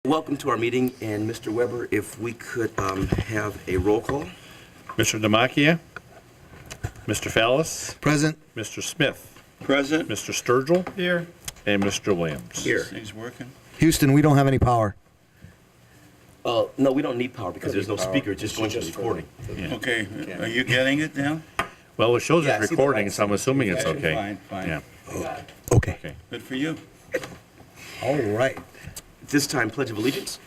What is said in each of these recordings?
Welcome to our meeting, and Mr. Weber, if we could have a roll call. Mr. Demakia, Mr. Fallis, Present. Mr. Smith, Present. Mr. Sturgill, Here. and Mr. Williams. Here. Things working? Houston, we don't have any power. No, we don't need power because there's no speaker, it's just going to the recording. Yeah. Okay, are you getting it now? Well, it shows Yeah, I it's see the recording, lights. so I'm assuming it's okay. Fine, fine. Yeah. Okay. Okay. Good for you. All right. At this time, Pledge of Allegiance.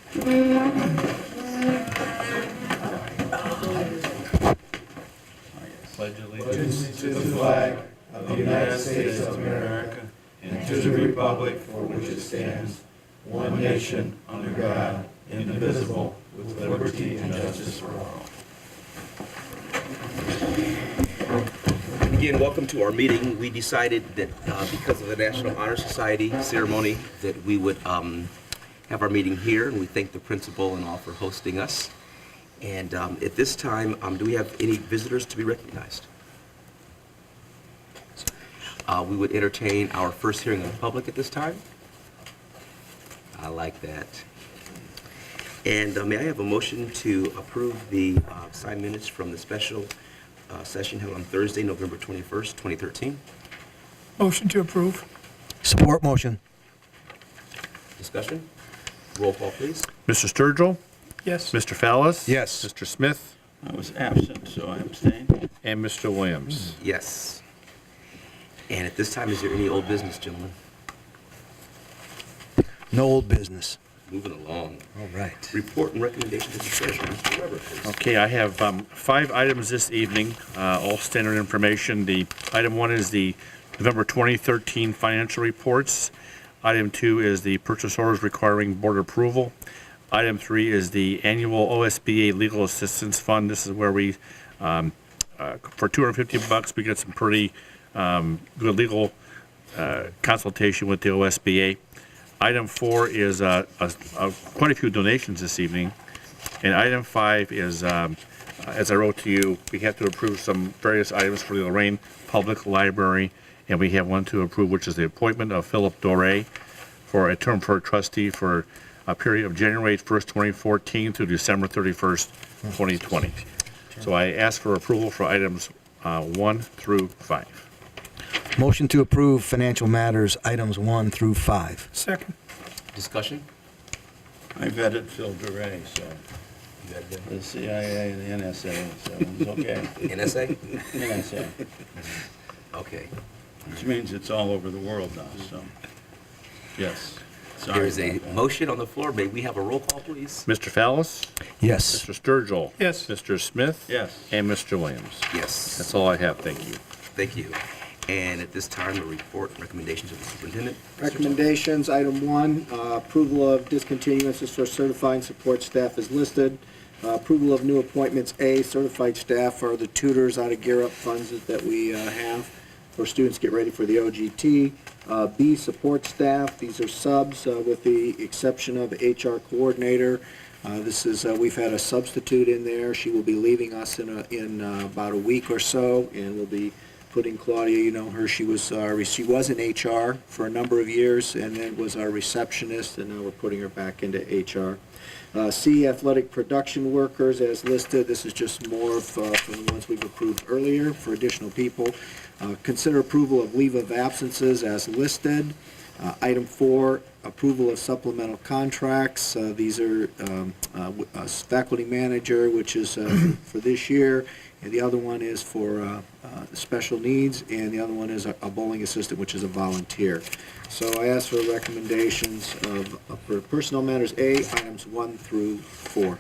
Pledge allegiance. To the flag of the United States of America and to the republic for which it stands, one nation, under God, indivisible, with liberty and justice for all. Again, welcome to our meeting. We decided that because of the National Honor Society ceremony that we would have our meeting here, and we thank the principal and all for hosting us. And at this time, do we have any visitors to be recognized? We would entertain our first hearing of the public at this time. I like that. And may I have a motion to approve the signed minutes from the special session held on Thursday, November 21st, 2013? Motion to approve. Support motion. Discussion? Roll call, please. Mr. Sturgill, Yes. Mr. Fallis. Yes. Mr. Smith, I was absent, so I abstained. and Mr. Williams. Yes. And at this time, is there any old business, gentlemen? No old business. Moving along. All right. Report and recommendations of the treasurer. Mr. Weber, please. Okay, I have 5 items this evening, all standard information. The item 1 is the November 2013 financial reports. Item 2 is the purchase orders requiring board approval. Item 3 is the annual OSBA Legal Assistance Fund. This is where we, for $250, we get some pretty good legal consultation with the OSBA. Item 4 is quite a few donations this evening. And item 5 is, as I wrote to you, we have to approve some various items for the Lorain Public Library. And we have one to approve, which is the appointment of Philip Doré for a term for a trustee for a period of January 1st, 2014 through December 31st, 2020. So I ask for approval for items 1 through 5. Motion to approve financial matters, items 1 through 5. Second. Discussion? I vetted Phil Duray, so You got it? the CIA and the NSA, so it's okay. NSA? NSA, Okay. which means it's all over the world now, so, yes. Sorry There is a about that. motion on the floor. May we have a roll call, please? Mr. Fallis, Yes. Mr. Sturgill. Yes. Mr. Smith. Yes. And Mr. Williams. Yes. That's all I have, thank you. Thank you. And at this time, a report and recommendations of the superintendent. Recommendations, item 1, approval of discontinuances for certified and support staff is listed. Approval of new appointments, A, certified staff are the tutors out of Gear Up funds that we have for students get ready for the OGT. B, support staff, these are subs with the exception of HR coordinator. This is, we've had a substitute in there. She will be leaving us in about a week or so, and we'll be putting Claudia, you know her, she was in HR for a number of years and then was our receptionist, and now we're putting her back into HR. C, athletic production workers as listed. This is just more from the ones we've approved earlier for additional people. Consider approval of leave of absences as listed. Item 4, approval of supplemental contracts. These are faculty manager, which is for this year, and the other one is for special needs, and the other one is a bowling assistant, which is a volunteer. So I ask for recommendations for personnel matters, A, items 1 through 4.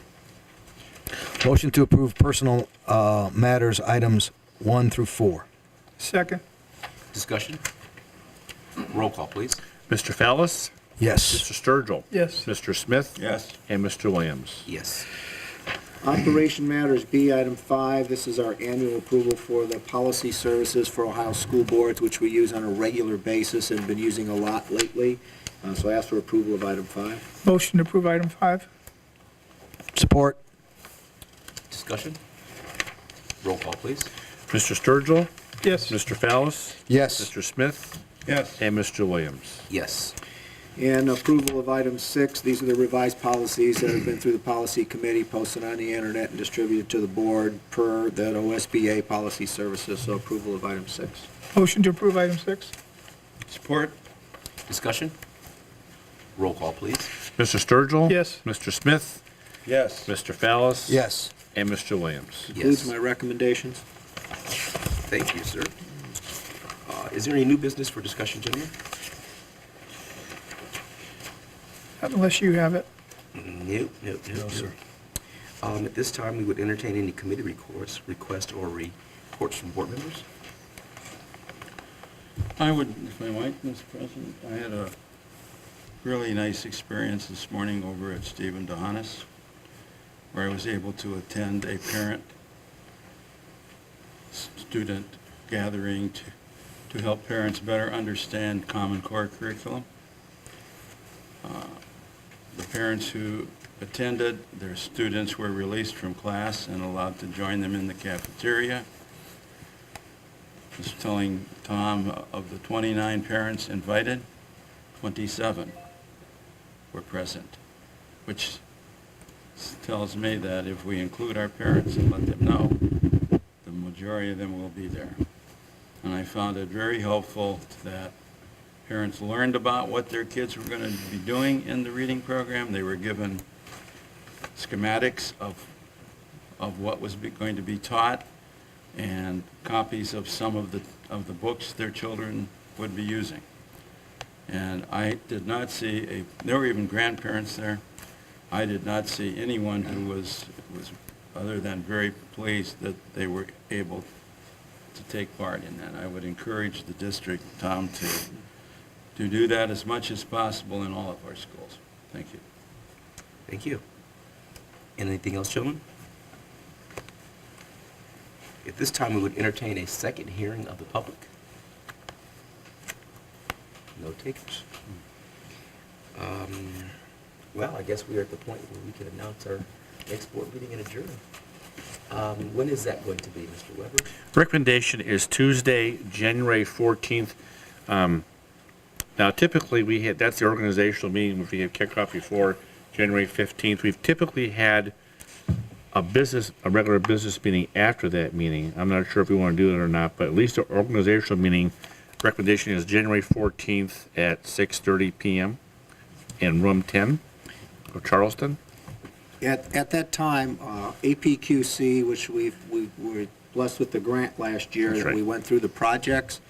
Motion to approve personal matters, items 1 through 4. Second. Discussion? Roll call, please. Mr. Fallis, Yes. Mr. Sturgill. Yes. Mr. Smith. Yes. And Mr. Williams. Yes. Operation matters, B, item 5. This is our annual approval for the policy services for Ohio school boards, which we use on a regular basis and been using a lot lately. So I ask for approval of item 5. Motion to approve item 5. Support. Discussion? Roll call, please. Mr. Sturgill, Yes. Mr. Fallis, Yes. Mr. Smith, Yes. and Mr. Williams. Yes. And approval of item 6, these are the revised policies that have been through the policy committee, posted on the internet and distributed to the board per that OSBA policy services, so approval of item 6. Motion to approve item 6? Support? Discussion? Roll call, please. Mr. Sturgill? Yes. Mr. Smith? Yes. Mr. Fallis? Yes. And Mr. Williams? Includes Yes. my recommendations. Thank you, sir. Is there any new business for discussion, gentlemen? Unless you have it. Nope. No, sir. At this time, we would entertain any committee request or reports from board members. I would, if I might, Mr. President, I had a really nice experience this morning over at Stephen DeHanis, where I was able to attend a parent-student gathering to help parents better understand Common Core curriculum. The parents who attended, their students were released from class and allowed to join them in the cafeteria. I was telling Tom, of the 29 parents invited, 27 were present, which tells me that if we include our parents and let them know, the majority of them will be there. And I found it very helpful that parents learned about what their kids were going to be doing in the reading program. They were given schematics of what was going to be taught and copies of some of the books their children would be using. And I did not see there were even grandparents there. I did not see anyone who was other than very pleased that they were able to take part in that. I would encourage the district, Tom, to do that as much as possible in all of our schools. Thank you. Thank you. Anything else, gentlemen? At this time, we would entertain a second hearing of the public. No takers. Well, I guess we are at the point where we can announce our next board meeting and adjourn. When is that going to be, Mr. Weber? Recommendation is Tuesday, January 14th. Now, typically, that's the organizational meeting, which we have kicked off before January 15th. We've typically had a regular business meeting after that meeting. I'm not sure if we want to do it or not, but at least the organizational meeting recommendation is January 14th at 6:30 p.m. in room 10 of Charleston. At that time, APQC, which we were blessed with the grant last year, That's that right. we went through the projects.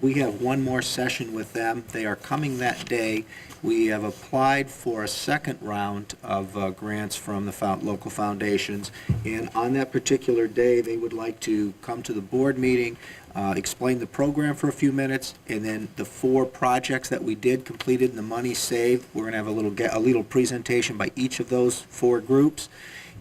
We have one more session with them. They are coming that day. We have applied for a second round of grants from the local foundations. And on that particular day, they would like to come to the board meeting, explain the program for a few minutes, and then the 4 projects that we did completed and the money saved, we're going to have a little presentation by each of those 4 groups.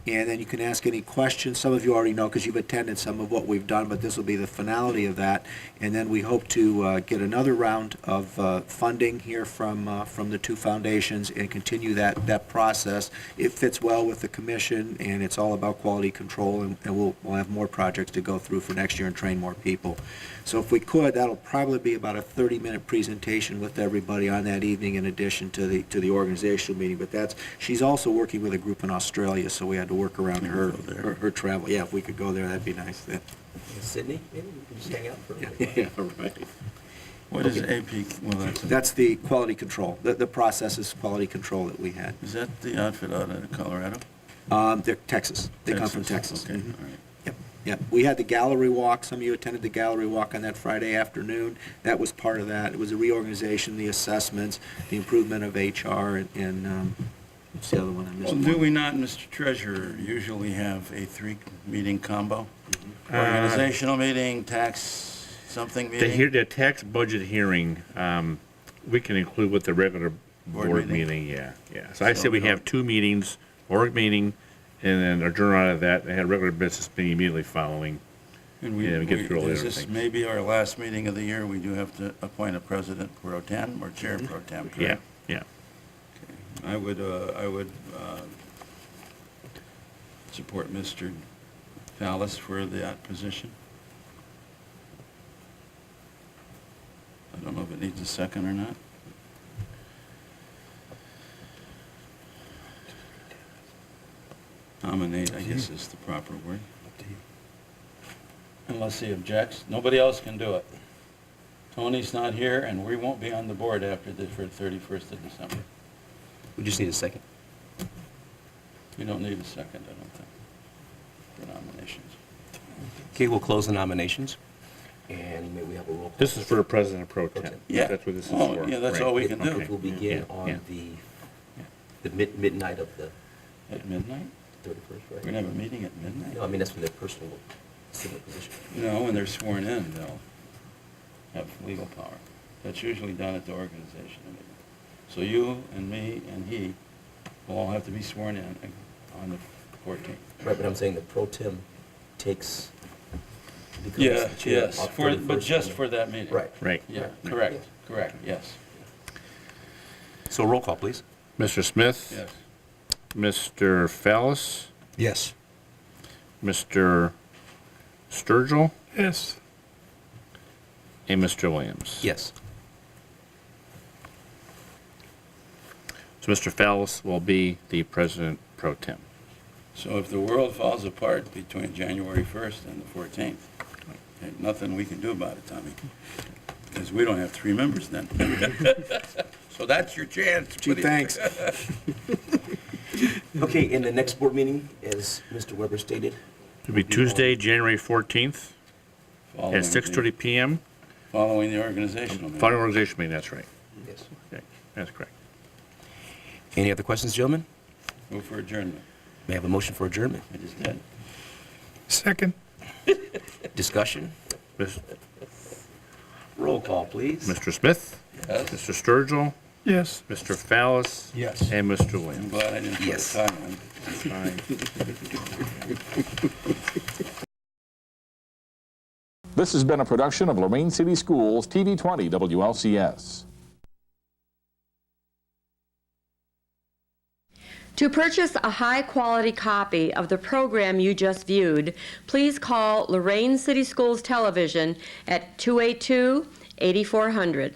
And then you can ask any questions. Some of you already know because you've attended some of what we've done, but this will be the finality of that. And then we hope to get another round of funding here from the 2 foundations and continue that process. It fits well with the commission, and it's all about quality control, and we'll have more projects to go through for next year and train more people. So if we could, that'll probably be about a 30-minute presentation with everybody on that evening in addition to the organizational meeting. But she's also working with a group in Australia, so we had to work around her travel. Yeah, if we could go there, that'd be nice. Yeah. Sydney, maybe we can just hang out for a little while. Yeah, right. What is AP? Well, That's the quality control. The process is quality control that we had. is that the outfit out of Colorado? They're Texas. They come from Texas. Okay, Mhm. all right. Yep. We had the gallery walk. Some of you attended the gallery walk on that Friday afternoon. That was part of that. It was a reorganization, the assessments, the improvement of HR, and what's the other one I missed? Well, do we not, Mr. Treasurer, usually have a 3-meeting combo? Organizational meeting, tax something meeting? The tax budget hearing, we can include with the regular Board board meeting. meeting, yeah. So I So say we we have don't- 2 meetings, org meeting, and then adjourn out of that, and have a regular business meeting immediately following. And Yeah, we get through all the is other this things. maybe our last meeting of the year? We do have to appoint a president pro tem or chair pro tem, Yeah, correct? yeah. I would support Mr. Fallis for that position. I don't know if it needs a second or not. Nominate, I guess is the proper word. Unless he objects. Nobody else can do it. Tony's not here, and we won't be on the board after the 31st of December. We just need a second. We don't need a second, I don't think, for nominations. Okay, we'll close the nominations, and may we have a roll call? This is for the President Pro Tem. Yeah. That's what this is Oh, for. yeah, that's Right. all we can do. Okay. We'll begin Yeah, on yeah. the midnight of the At midnight? 31st, We're right? going to have a meeting at midnight? No, I mean, that's for their personal civil position. You know, when they're sworn in, they'll have legal power. That's usually done at the organization meeting. So you and me and he will all have to be sworn in on the 14th. Right, but I'm saying the pro tem becomes Yeah, the chair yes, on but 31st. just for that meeting. Right. Right. Yeah, Right. correct, yes. So roll call, please. Mr. Smith? Yes. Mr. Fallis? Yes. Mr. Sturgill? Yes. And Mr. Williams? Yes. So Mr. Fallis will be the President Pro Tem. So if the world falls apart between January 1st and the 14th, there's nothing we can do about it, Tommy, because we don't have 3 members then. So that's your chance. Gee, thanks. Okay, in the next board meeting, as Mr. Weber stated, It'll be Tuesday, January 14th Following at the- 6:30 PM. Following the organizational meeting. Final organization meeting, that's right. yes. Okay, that's correct. Any other questions, gentlemen? Move for adjournment. May I have a motion for adjournment? I just did. Second. Discussion? Mis- Roll call, please. Mr. Smith? Yes. Mr. Sturgill? Yes. Mr. Fallis? Yes. And Mr. I'm Williams? glad I didn't put a Yes. time on. Fine. This has been a production of Lorain City Schools TV 20 WLCS. To purchase a high-quality copy of the program you just viewed, please call Lorain City Schools Television at 282-8400.